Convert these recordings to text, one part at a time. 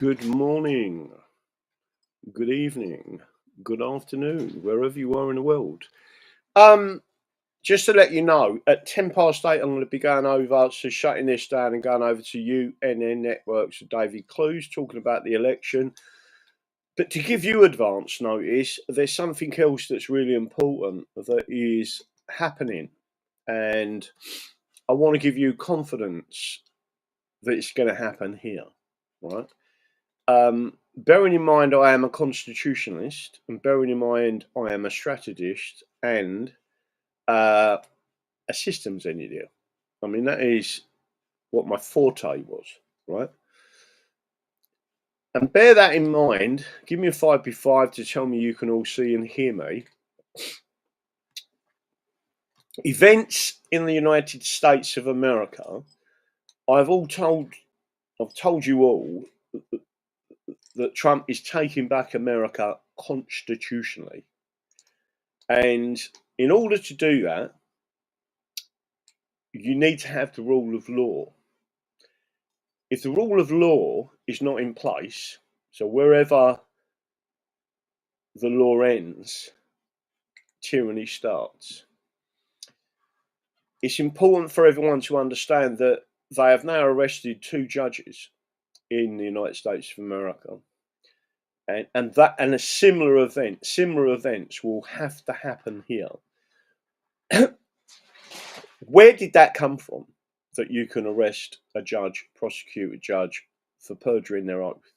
Good morning, good evening, good afternoon, wherever you are in the world. Just to let you know, at 8:10, I'm going to be going over, so shutting this down and going over to UNN Networks with David Clues, talking about the election. But to give you advance notice, there's something else that's really important that is happening. And I want to give you confidence that it's going to happen here, right? Bearing in mind I am a constitutionalist, and bearing in mind I am a strategist and a systems engineer. I mean, that is what my forte was, right? And bear that in mind. Give me a 5B5 to tell me you can all see and hear me. Events in the United States of America, I've told you all that Trump is taking back America constitutionally. And in order to do that, you need to have the rule of law. If the rule of law is not in place, so wherever the law ends, tyranny starts. It's important for everyone to understand that they have now arrested 2 judges in the United States of America. And similar events will have to happen here. Where did that come from? That you can arrest a judge, prosecute a judge for perjuring their oath?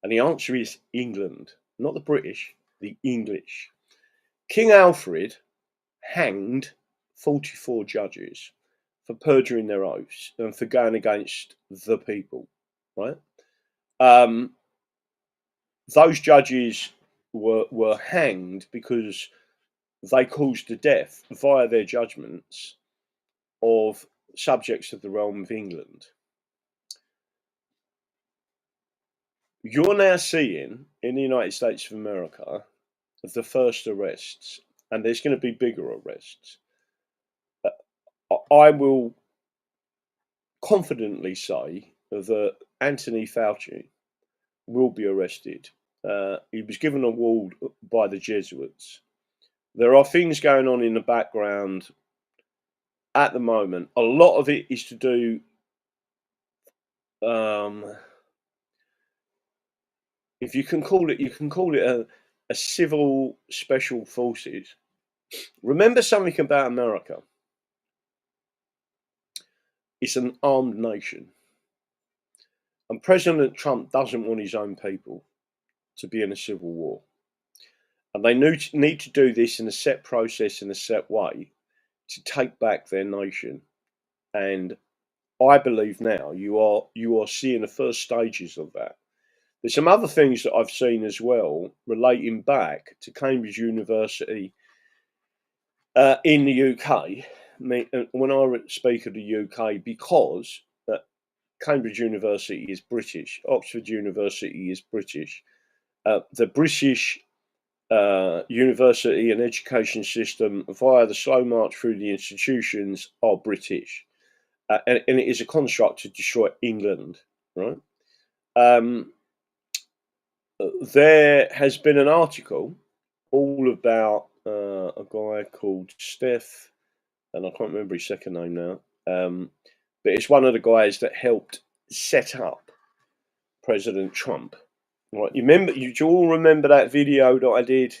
And the answer is England, not the British, the English. King Alfred hanged 44 judges for perjuring their oaths and for going against the people, right? Those judges were hanged because they caused the death via their judgments of subjects of the realm of England. You're now seeing in the United States of America the first arrests, and there's going to be bigger arrests. I will confidently say that Anthony Fauci will be arrested. He was given an award by the Jesuits. There are things going on in the background at the moment. A lot of it is to do if you can call it a civil special forces. Remember something about America. It's an armed nation. And President Trump doesn't want his own people to be in a civil war. And they need to do this in a set process, in a set way, to take back their nation. And I believe now you are seeing the first stages of that. There's some other things that I've seen as well relating back to Cambridge University in the UK. When I speak of the UK, because Cambridge University is British, Oxford University is British. The British university and education system, via the slow march through the institutions, are British. And it is a construct to destroy England, right? There has been an article all about a guy called Steph, and I can't remember his second name now, but it's one of the guys that helped set up President Trump. Right? You all remember that video that I did?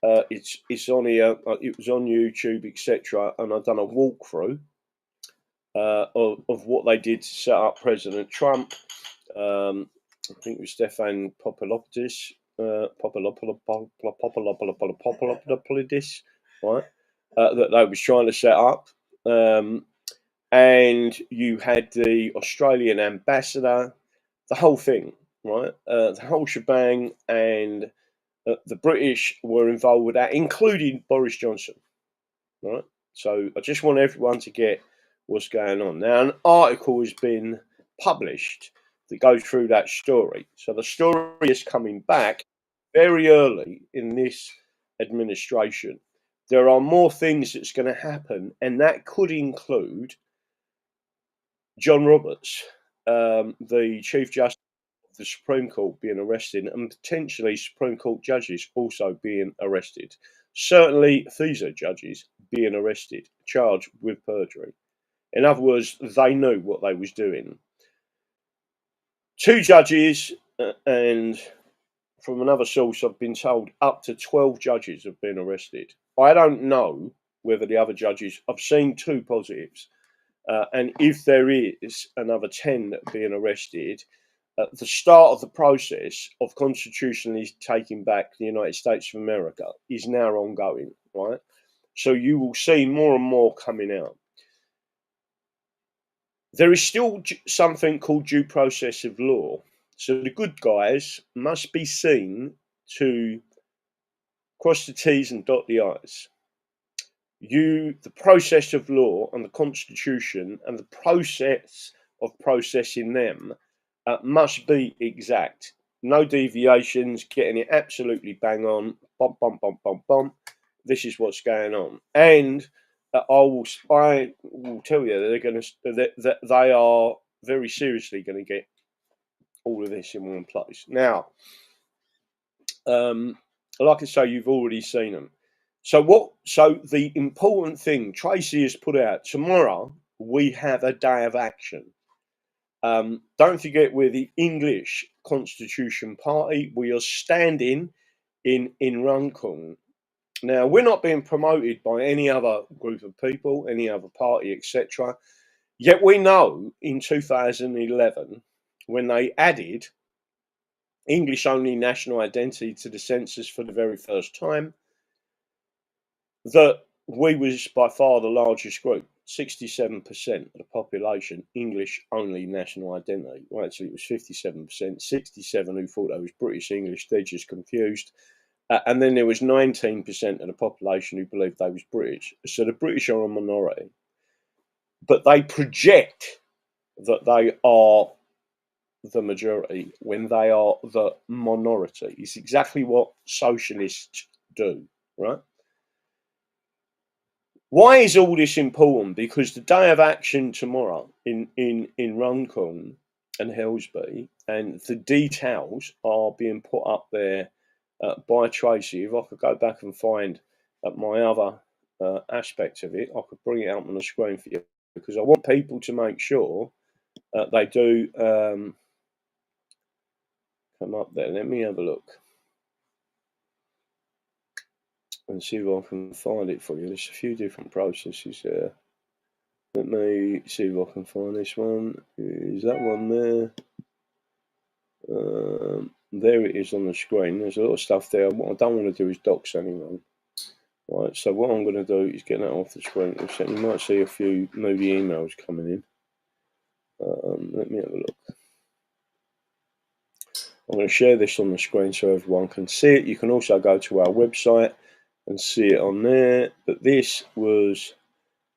It's on here. It was on YouTube, etc. And I've done a walkthrough of what they did to set up President Trump. I think it was Stefan Popolopoulos, right? That they was trying to set up. And you had the Australian ambassador, the whole thing, right? The whole shebang, and the British were involved with that, including Boris Johnson, right? So I just want everyone to get what's going on. Now, an article has been published that goes through that story. So the story is coming back very early in this administration. There are more things that's going to happen, and that could include John Roberts, the Chief Justice of the Supreme Court being arrested and potentially Supreme Court judges also being arrested. Certainly, FISA judges being arrested, charged with perjury. In other words, they knew what they was doing. 2 judges, and from another source, I've been told up to 12 judges have been arrested. I don't know whether the other judges, I've seen 2 positives. And if there is another 10 being arrested, the start of the process of constitutionally taking back the United States of America is now ongoing, right? So you will see more and more coming out. There is still something called due process of law. So the good guys must be seen to cross the T's and dot the I's. The process of law and the Constitution and the process of processing them must be exact. No deviations, getting it absolutely bang on. Bump, bump, bump, bump, bump. This is what's going on. And I will tell you that they are very seriously going to get all of this in one place. Now, like I say, you've already seen them. So the important thing Tracy has put out, tomorrow we have a day of action. Don't forget, we're the English Constitution Party. We are standing in Runcorn. Now, we're not being promoted by any other group of people, any other party, etc. Yet we know in 2011, when they added English-only national identity to the census for the very first time, that we was by far the largest group, 67% of the population, English-only national identity. Well, actually, it was 57%, 67 who thought they was British English, they're just confused. And then there was 19% of the population who believed they was British. So the British are a minority. But they project that they are the majority when they are the minority. It's exactly what socialists do, right? Why is all this important? Because the day of action tomorrow in Runcorn and Helsby, and the details are being put up there by Tracy. If I could go back and find my other aspect of it, I could bring it up on the screen for you, because I want people to make sure they do come up there. Let me have a look and see if I can find it for you. There's a few different processes there. Let me see if I can find this one. Is that one there? There it is on the screen. There's a lot of stuff there. What I don't want to do is dox anyone. Right, so what I'm going to do is get that off the screen. You might see a few movie emails coming in. Let me have a look. I'm going to share this on the screen so everyone can see it. You can also go to our website and see it on there. But this was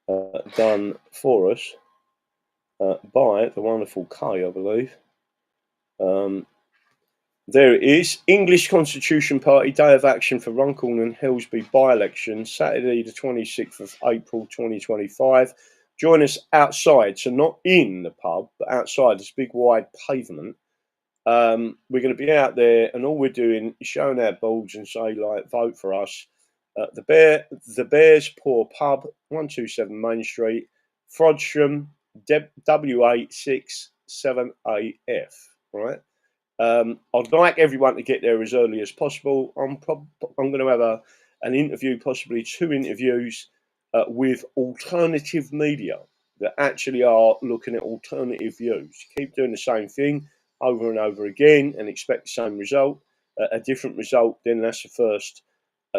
done for us by the wonderful Kay, I believe. There it is. English Constitution Party Day of Action for Runcorn and Helsby by-election, Saturday the 26th of April 2025. Join us outside, so not in the pub, but outside this big wide pavement. We're going to be out there, and all we're doing is showing our balls and say, like, vote for us. The Bears Paw Pub, 127 Main Street, Frodsham, W867AF. Right. I'd like everyone to get there as early as possible. I'm going to have an interview, possibly 2 interviews with alternative media that actually are looking at alternative views. Keep doing the same thing over and over again and expect the same result. A different result, then that's the first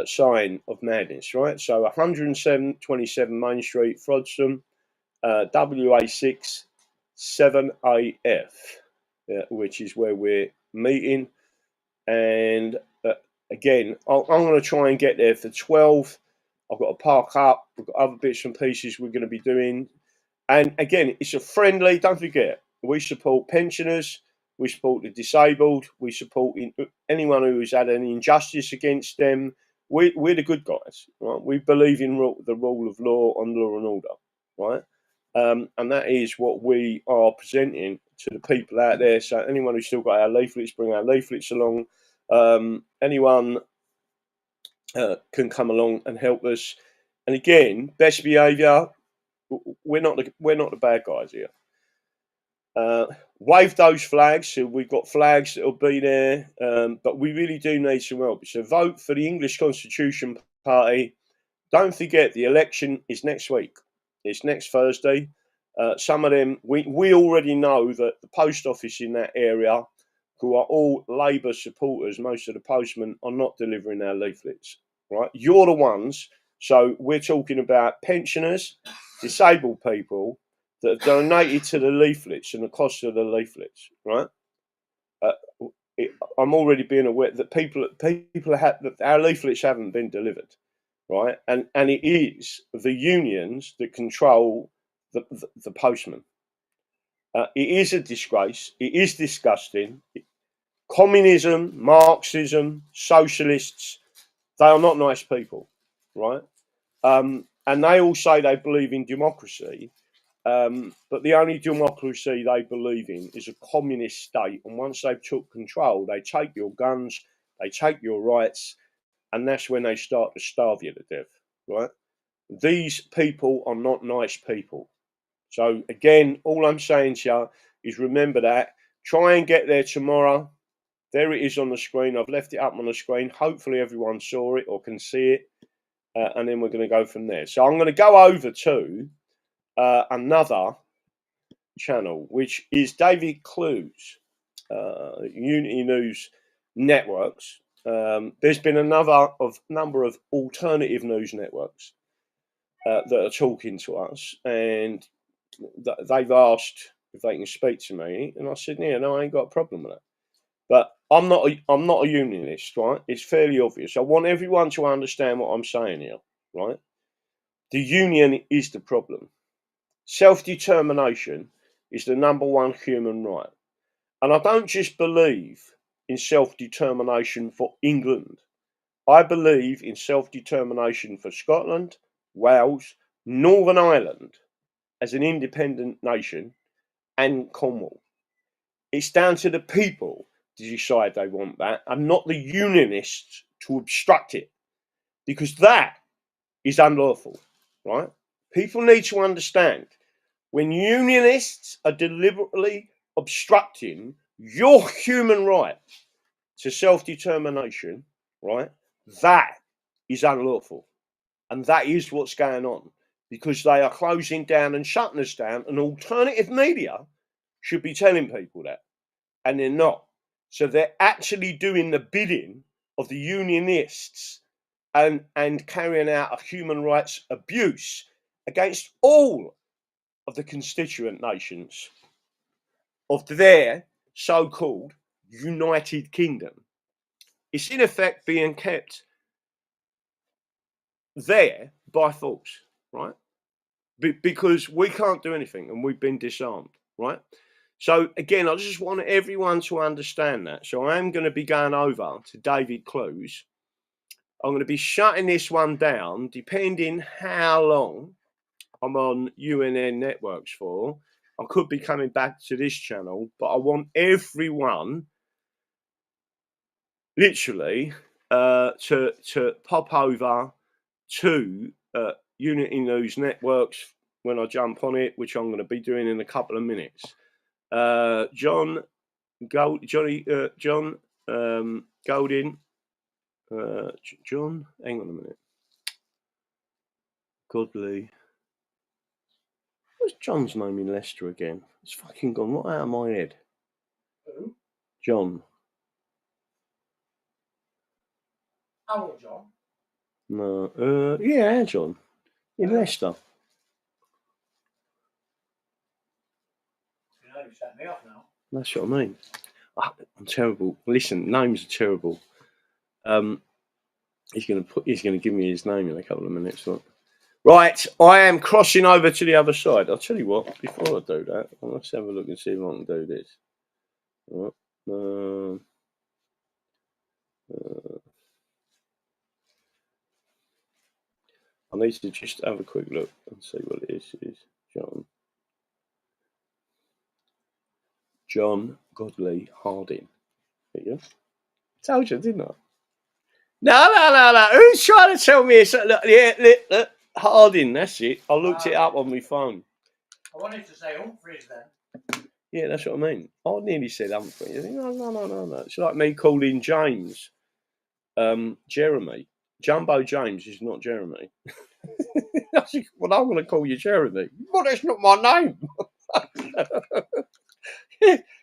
sign of madness, right? So 127 Main Street, Frodsham, WA67AF. Which is where we're meeting, and again, I'm going to try and get there for 12. I've got to park up. We've got other bits and pieces we're going to be doing, and again, it's a friendly. Don't forget, we support pensioners, we support the disabled, we support anyone who has had any injustice against them. We're the good guys, right? We believe in the rule of law and law and order, right? and that is what we are presenting to the people out there. So anyone who's still got our leaflets, bring our leaflets along. Anyone can come along and help us. And again, best behaviour. We're not the bad guys here. Wave those flags. So we've got flags that'll be there, but we really do need some help. So vote for the English Constitution Party. Don't forget the election is next week. It's next Thursday. Some of them, we already know that the post office in that area, who are all Labour supporters, most of the postmen are not delivering their leaflets. Right? You're the ones. So we're talking about pensioners, disabled people that have donated to the leaflets and the cost of the leaflets. Right? I'm already being aware that people have that our leaflets haven't been delivered. Right, and it is the unions that control the postman. It is a disgrace. It is disgusting. Communism, Marxism, socialists, they are not nice people, right? And they all say they believe in democracy, but the only democracy they believe in is a communist state. And once they've took control, they take your guns, they take your rights, and that's when they start to starve you to death, right? These people are not nice people. So again, all I'm saying to you is remember that. Try and get there tomorrow. There it is on the screen. I've left it up on the screen. Hopefully everyone saw it or can see it. And then we're going to go from there. So I'm going to go over to another channel, which is David Clue's Unity News Networks. There's been a number of alternative news networks that are talking to us, and they've asked if they can speak to me, and I said, "Yeah, no, I ain't got a problem with that." But I'm not a unionist, right? It's fairly obvious. I want everyone to understand what I'm saying here, right? The union is the problem. Self-determination is the number one human right, and I don't just believe in self-determination for England. I believe in self-determination for Scotland, Wales, Northern Ireland as an independent nation, and Cornwall. It's down to the people to decide they want that, and not the unionists to obstruct it, because that is unlawful, right? People need to understand when unionists are deliberately obstructing your human right to self-determination, right? That is unlawful. And that is what's going on, because they are closing down and shutting us down, and alternative media should be telling people that, and they're not. So they're actually doing the bidding of the unionists and carrying out a human rights abuse against all of the constituent nations of their so-called United Kingdom. It's in effect being kept there by force, right? Because we can't do anything and we've been disarmed, right? So again, I just want everyone to understand that. So I am going to be going over to David Clue's. I'm going to be shutting this one down, depending how long I'm on UNN networks for. I could be coming back to this channel, but I want everyone literally to pop over to Unity News Networks when I jump on it, which I'm going to be doing in a couple of minutes. John Goldin, John, hang on a minute. Godly. What's John's name in Leicester again? It's fucking gone right out of my head. Who? John. Our John? No. Yeah, John. In Leicester. You know, you set me off now. That's what I mean. I'm terrible. Listen, names are terrible. He's gonna give me his name in a couple of minutes. Right, I am crossing over to the other side. I'll tell you what, before I do that, let's have a look and see if I can do this. Right. I need to just have a quick look and see what it is. John. John Godley Harding. There you go. Told you, didn't I? No. Who's trying to tell me it's look, look, Harding, that's it. I looked it up on my phone. I wanted to say Humphreys then. Yeah, that's what I mean. I nearly said Humphrey. No. It's like me calling James Jeremy. Jumbo James is not Jeremy. I said, well, I'm going to call you Jeremy. Well, that's not my name.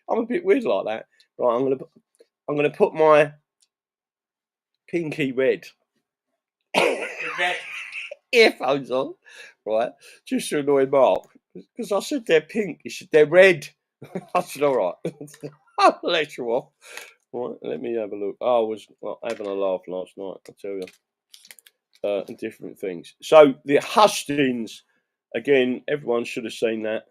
I'm a bit weird like that. Right, I'm going to put my pinky red earphones on, right, just to annoy Mark, because I said they're pink. He said they're red. I said, all right, I'll let you off. Right, let me have a look. I was having a laugh last night, I tell you. Different things. So the hustings, again, everyone should have seen that.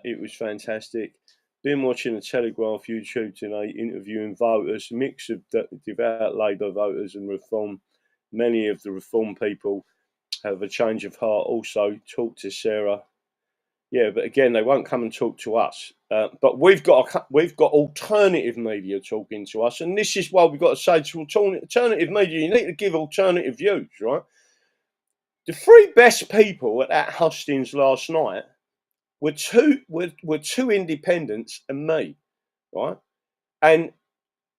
It was fantastic. Been watching the Telegraph YouTube tonight, interviewing voters, a mix of devout Labour voters and Reform. Many of the Reform people have a change of heart. Also, talk to Sarah. Yeah, but again, they won't come and talk to us. But we've got alternative media talking to us, and this is why we've got to say to alternative media, you need to give alternative views, right? The three best people at that hustings last night were two independents and me, right? And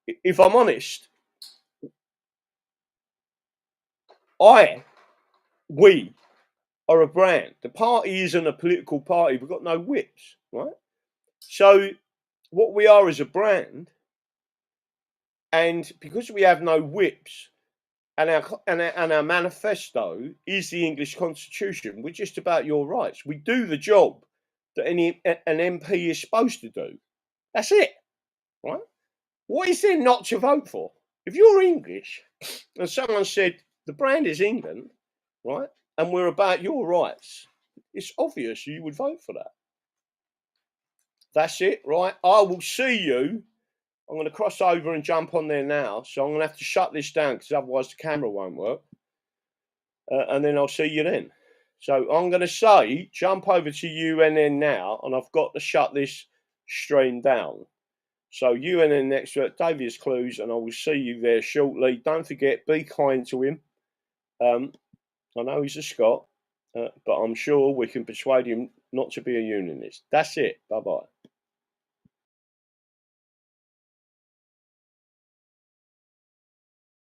if I'm honest, we are a brand. The party isn't a political party. We've got no whips, right? So what we are is a brand, and because we have no whips, and our manifesto is the English Constitution, we're just about your rights. We do the job that an MP is supposed to do. That's it, right? What is there not to vote for? If you're English and someone said the brand is England, right, and we're about your rights, it's obvious you would vote for that. That's it, right? I will see you. I'm going to cross over and jump on there now. So I'm going to have to shut this down because otherwise the camera won't work. And then I'll see you then. So I'm going to say, jump over to UNN now, and I've got to shut this stream down. So UNN next to Davies Clues, and I will see you there shortly. Don't forget, be kind to him. I know he's a Scot, but I'm sure we can persuade him not to be a unionist. That's it. Bye-bye.